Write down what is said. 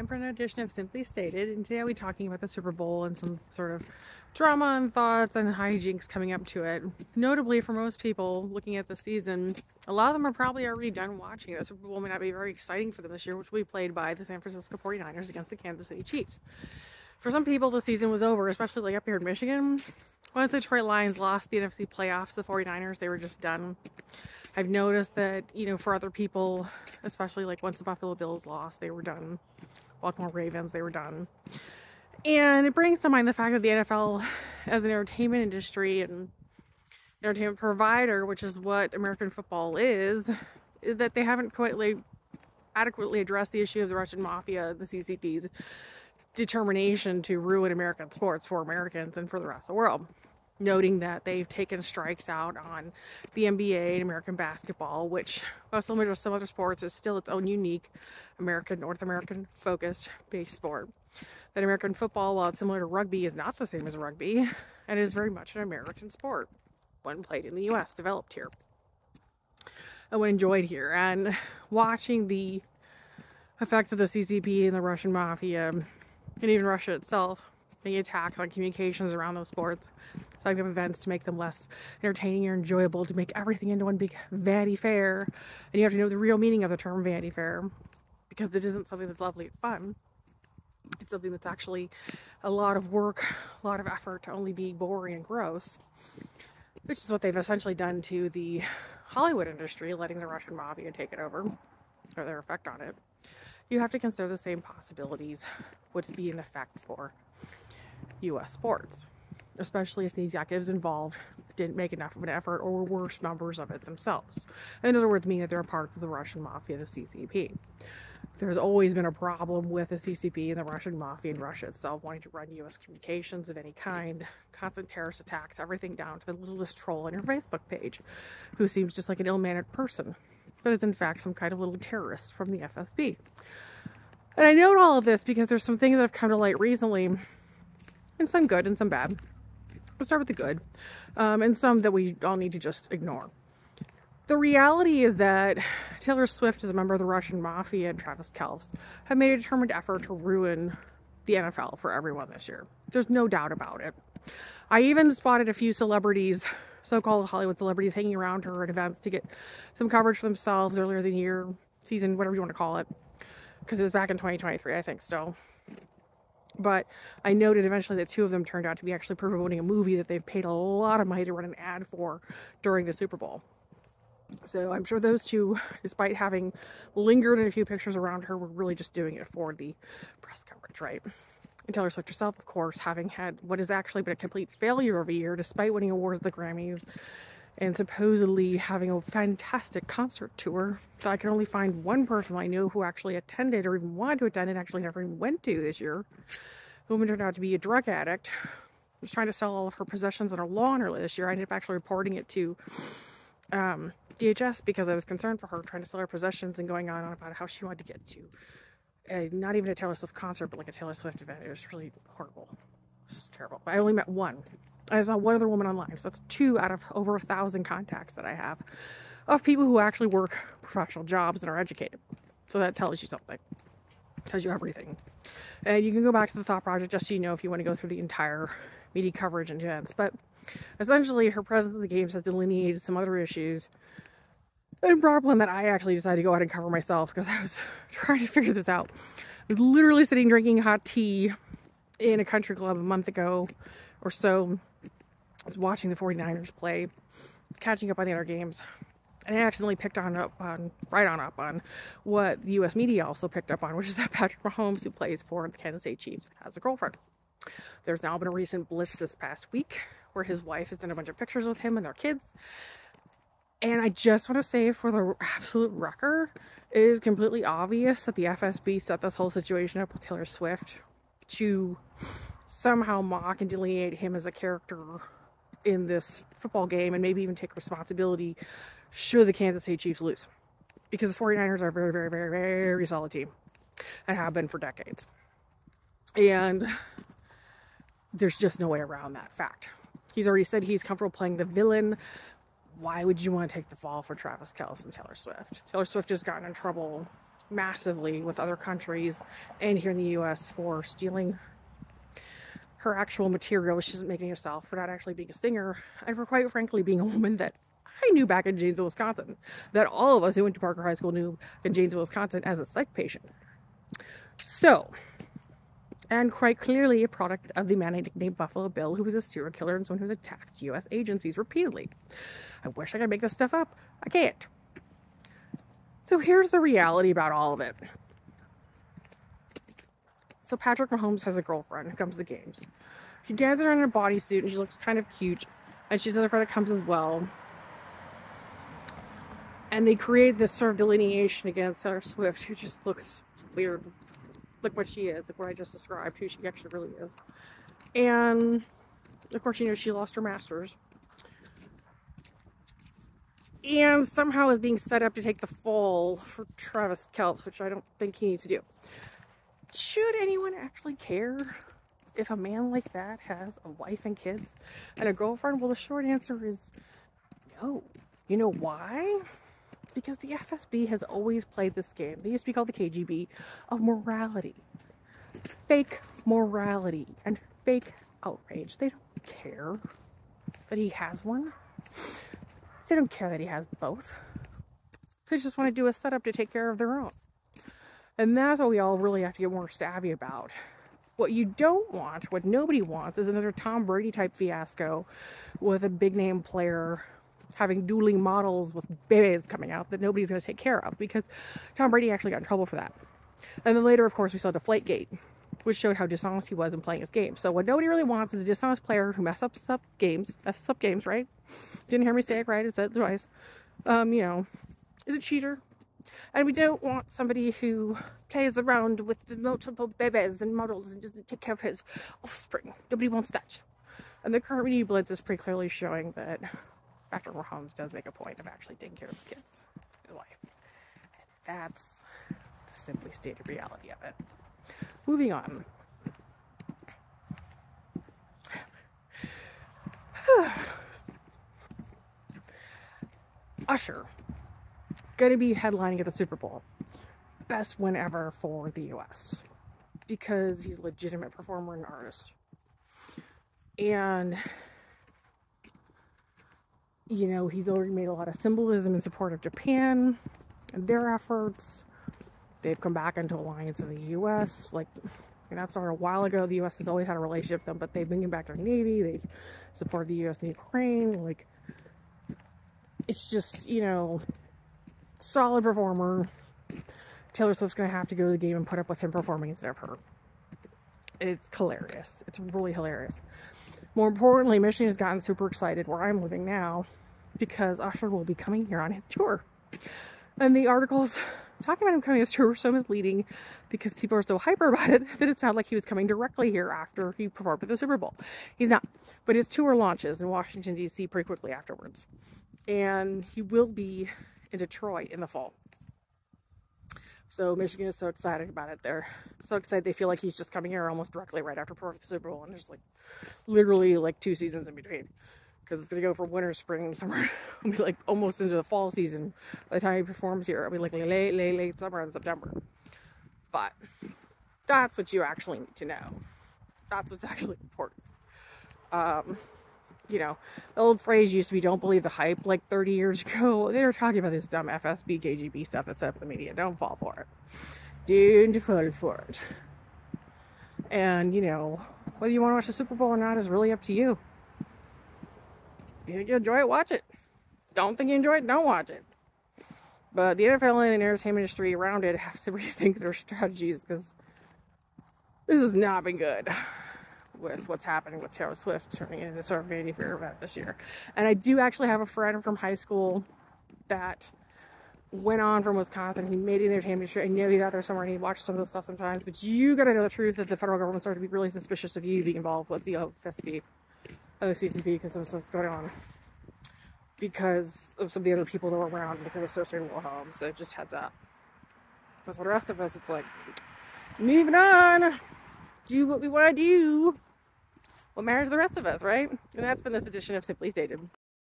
time for an edition of Simply Stated, and today I'll be talking about the Super Bowl and some sort of drama and thoughts and hijinks coming up to it. Notably, for most people looking at the season, a lot of them are probably already done watching it. The Super Bowl may not be very exciting for them this year, which will be played by the San Francisco 49ers against the Kansas City Chiefs. For some people, the season was over, especially like up here in Michigan. Once the Detroit Lions lost the NFC playoffs, the 49ers, they were just done. I've noticed that, for other people, especially like once the Buffalo Bills lost, they were done. Baltimore Ravens, they were done. And it brings to mind the fact that the NFL, as an entertainment industry and entertainment provider, which is what American football is that they haven't quite adequately addressed the issue of the Russian mafia, the CCP's determination to ruin American sports for Americans and for the rest of the world. Noting that they've taken strikes out on the NBA and American basketball, which, well, similar to some other sports, is still its own unique North American focused based sport. That American football, while it's similar to rugby, is not the same as rugby, and is very much an American sport. One played in the U.S., developed here, and one enjoyed here. And watching the effects of the CCP and the Russian mafia, and even Russia itself, being attacked on communications around those sports, setting up events to make them less entertaining or enjoyable, to make everything into one big Vanity Fair. And you have to know the real meaning of the term Vanity Fair, because it isn't something that's lovely and fun. It's something that's actually a lot of work, a lot of effort to only be boring and gross, which is what they've essentially done to the Hollywood industry, letting the Russian mafia take it over, or their effect on it. You have to consider the same possibilities would be in effect for U.S. sports, especially if the executives involved didn't make enough of an effort or were worse members of it themselves. In other words, meaning that they're parts of the Russian mafia, the CCP. There's always been a problem with the CCP and the Russian mafia and Russia itself wanting to run U.S. communications of any kind, constant terrorist attacks, everything down to the littlest troll on your Facebook page, who seems just like an ill-mannered person, but is in fact some kind of little terrorist from the F.S.B. And I note all of this because there's some things that have come to light recently, and some good and some bad. We'll start with the good, and some that we all need to just ignore. The reality is that Taylor Swift is a member of the Russian mafia, and Travis Kelce have made a determined effort to ruin the NFL for everyone this year. There's no doubt about it. I even spotted a few celebrities, so-called Hollywood celebrities, hanging around her at events to get some coverage for themselves earlier in the year, season, whatever you want to call it, because it was back in 2023, I think, still. But I noted eventually that two of them turned out to be actually promoting a movie that they've paid a lot of money to run an ad for during the Super Bowl. So I'm sure those two, despite having lingered in a few pictures around her, were really just doing it for the press coverage, right? And Taylor Swift herself, of course, having had what has actually been a complete failure of a year, despite winning awards at the Grammys and supposedly having a fantastic concert tour that I can only find one person I know who actually attended or even wanted to attend and actually never even went to this year. The woman turned out to be a drug addict, was trying to sell all of her possessions on her lawn earlier this year. I ended up actually reporting it to DHS because I was concerned for her trying to sell her possessions and going on about how she wanted to get to not even a Taylor Swift concert, but like a Taylor Swift event. It was really horrible. It was just terrible. But I only met one. I saw one other woman online, so that's 2 out of over 1,000 contacts that I have of people who actually work professional jobs and are educated. So that tells you something. Tells you everything. And you can go back to the Thought Project just so you know if you want to go through the entire media coverage and events. But essentially, her presence in the games has delineated some other issues and brought up one that I actually decided to go ahead and cover myself because I was trying to figure this out. I was literally sitting drinking hot tea in a country club a month ago or so. I was watching the 49ers play, catching up on the other games, and I accidentally picked right on up on what the U.S. media also picked up on, which is that Patrick Mahomes, who plays for the Kansas City Chiefs, has a girlfriend. There's now been a recent blitz this past week where his wife has done a bunch of pictures with him and their kids. And I just want to say, for the absolute record, it is completely obvious that the F.S.B. set this whole situation up with Taylor Swift to somehow mock and delineate him as a character in this football game, and maybe even take responsibility should the Kansas City Chiefs lose. Because the 49ers are a very, very, very, very solid team and have been for decades. And there's just no way around that fact. He's already said he's comfortable playing the villain. Why would you want to take the fall for Travis Kelce and Taylor Swift? Taylor Swift has gotten in trouble massively with other countries and here in the U.S. for stealing her actual material, which she isn't making herself, for not actually being a singer, and for quite frankly being a woman that I knew back in Janesville, Wisconsin, that all of us who went to Parker High School knew in Janesville, Wisconsin as a psych patient. So, and quite clearly a product of the man nicknamed Buffalo Bill, who was a serial killer and someone who's attacked U.S. agencies repeatedly. I wish I could make this stuff up. I can't. So here's the reality about all of it. So Patrick Mahomes has a girlfriend who comes to games. She dances around in a bodysuit and she looks kind of cute. And she's another friend that comes as well. And they create this sort of delineation against Taylor Swift, who just looks weird. Like what she is, like what I just described, who she actually really is. And of course, you know, she lost her master's. And somehow is being set up to take the fall for Travis Kelce, which I don't think he needs to do. Should anyone actually care if a man like that has a wife and kids and a girlfriend? Well, the short answer is no. You know why? Because the F.S.B. has always played this game. They used to be called the KGB, of morality. Fake morality and fake outrage. They don't care that he has one. They don't care that he has both. They just want to do a setup to take care of their own. And that's what we all really have to get more savvy about. What you don't want, what nobody wants, is another Tom Brady type fiasco with a big name player having dueling models with babies coming out that nobody's going to take care of, because Tom Brady actually got in trouble for that. And then later, of course, we saw Deflategate, which showed how dishonest he was in playing his game. So what nobody really wants is a dishonest player who messes up games, right? Didn't hear me say it right, I said it twice. You know, is a cheater. And we don't want somebody who plays around with the multiple babies and models and doesn't take care of his offspring. Nobody wants that. And the current Media Blitz is pretty clearly showing that Patrick Mahomes does make a point of actually taking care of his kids, his wife. And that's the simply stated reality of it. Moving on. Usher. Going to be headlining at the Super Bowl. Best win ever for the U.S. because he's a legitimate performer and artist. And, you know, he's already made a lot of symbolism in support of Japan and their efforts. They've come back into alliance with the U.S. Like, and that started a while ago. The U.S. has always had a relationship with them, but they've been back their Navy. They've supported the U.S. and Ukraine. Like, it's just, you know, solid performer. Taylor Swift's going to have to go to the game and put up with him performing instead of her. It's hilarious. It's really hilarious. More importantly, Michigan has gotten super excited where I'm living now because Usher will be coming here on his tour. And the articles talking about him coming on his tour were so misleading because people are so hyper about it that it sounded like he was coming directly here after he performed at the Super Bowl. He's not. But his tour launches in Washington, D.C. pretty quickly afterwards. And he will be in Detroit in the fall. So Michigan is so excited about it. They're so excited they feel like he's just coming here almost directly right after the Super Bowl. And there's like literally like 2 seasons in between. Because it's going to go from winter, spring, summer. It'll be like almost into the fall season by the time he performs here. It'll be like late summer in September. But that's what you actually need to know. That's what's actually important. You know, the old phrase used to be, don't believe the hype, like 30 years ago. They were talking about this dumb F.S.B, KGB stuff that's up in the media. Don't fall for it. Don't fall for it. And, you know, whether you want to watch the Super Bowl or not is really up to you. If you think you enjoy it, watch it. Don't think you enjoy it, don't watch it. But the NFL and the entertainment industry around it have to rethink their strategies because this has not been good with what's happening with Taylor Swift turning into sort of Vanity Fair event this year. And I do actually have a friend from high school that went on from Wisconsin. He made it in the entertainment industry. I know he's out there somewhere and he watches some of this stuff sometimes, but you gotta know the truth that the federal government started to be really suspicious of you being involved with the F.S.B. and the CCP because of what's going on. Because of some of the other people that were around because of associated with homes. So just heads up. Because for the rest of us, it's like, moving on. Do what we want to do. What matters to the rest of us, right? And that's been this edition of Simply Stated.